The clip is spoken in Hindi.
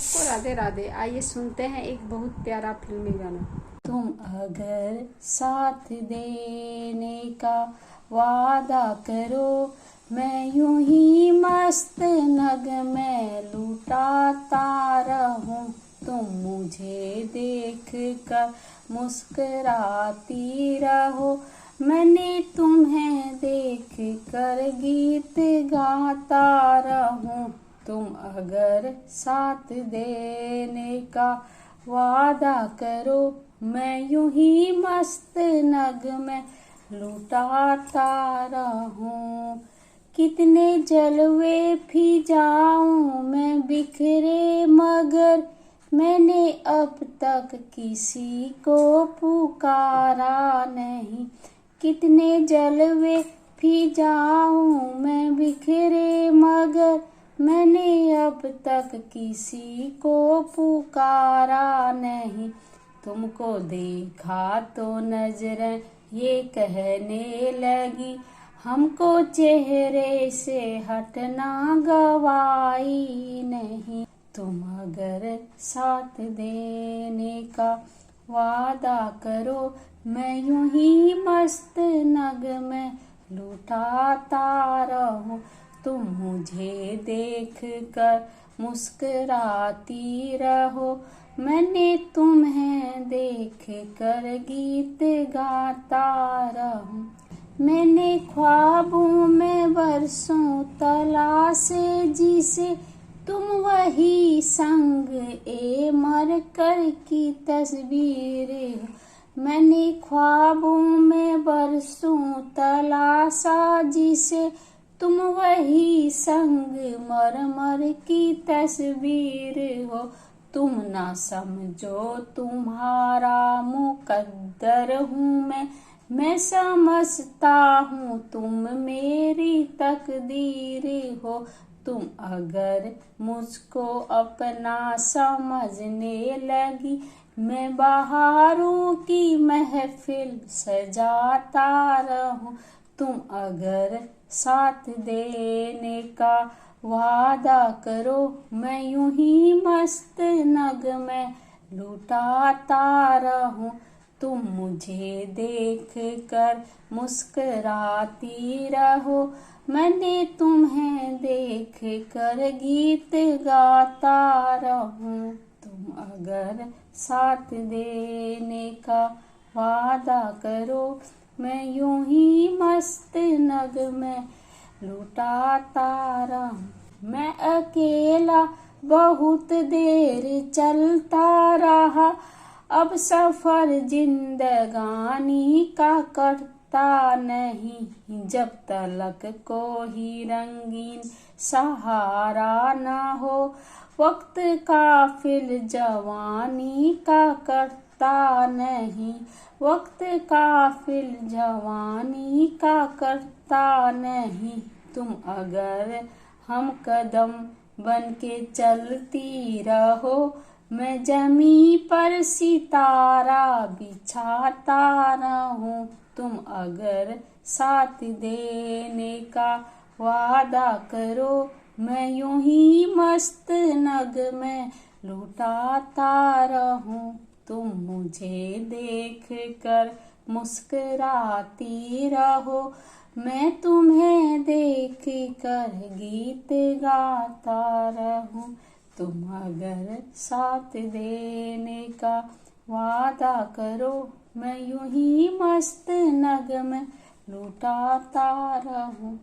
सबको राधे राधे। आइए सुनते हैं एक बहुत प्यारा फिल्मी गाना। तुम अगर साथ देने का वादा करो, मैं यूं ही मस्त नग में लुटाता रहूं। तुम मुझे देख कर मुस्कुराती रहो, मैंने तुम्हें देख कर गीत गाता रहूं। तुम अगर साथ देने का वादा करो, मैं यूं ही मस्त नग में लुटाता रहूं। कितने जलवे भी जाऊं मैं बिखरे, मगर मैंने अब तक किसी को पुकारा नहीं। कितने जलवे भी जाऊं मैं बिखरे, मगर मैंने अब तक किसी को पुकारा नहीं। तुमको देखा तो नजरें ये कहने लगी, हमको चेहरे से हटना गवाई नहीं। तुम अगर साथ देने का वादा करो, मैं यूं ही मस्त नग में लुटाता रहूं। तुम मुझे देख कर मुस्कुराती रहो, मैंने तुम्हें देख कर गीत गाता रहूं। मैंने ख्वाबों में बरसों तलाशे जिसे, तुम वही संग ए मर कर की तस्वीर हो। मैंने ख्वाबों में बरसों तलाशा जिसे, तुम वही संग मर मर की तस्वीर हो। तुम ना समझो तुम्हारा मुकद्दर हूँ मैं समझता हूँ तुम मेरी तकदीर हो। तुम अगर मुझको अपना समझने लगी, मैं बहारों की महफिल सजाता रहूं। तुम अगर साथ देने का वादा करो, मैं यूं ही मस्त नग में लुटाता रहूं। तुम मुझे देख कर मुस्कुराती रहो, मैंने तुम्हें देख कर गीत गाता रहूं। तुम अगर साथ देने का वादा करो, मैं यूं ही मस्त नग में लुटाता रहूं। मैं अकेला बहुत देर चलता रहा, अब सफर जिंदगानी का कटता नहीं। जब तलक कोई रंगीन सहारा न हो, वक्त काफिल जवानी का कटता नहीं। वक्त काफिल जवानी का करता नहीं। तुम अगर हम कदम बन के चलती रहो, मैं जमी पर सितारा बिछाता रहूं। तुम अगर साथ देने का वादा करो, मैं यूं ही मस्त नग में लुटाता रहूं। तुम मुझे देख कर मुस्कुराती रहो, मैं तुम्हें देख कर गीत गाता रहूं। तुम अगर साथ देने का वादा करो, मैं यूं ही मस्त नग में लुटाता रहूं।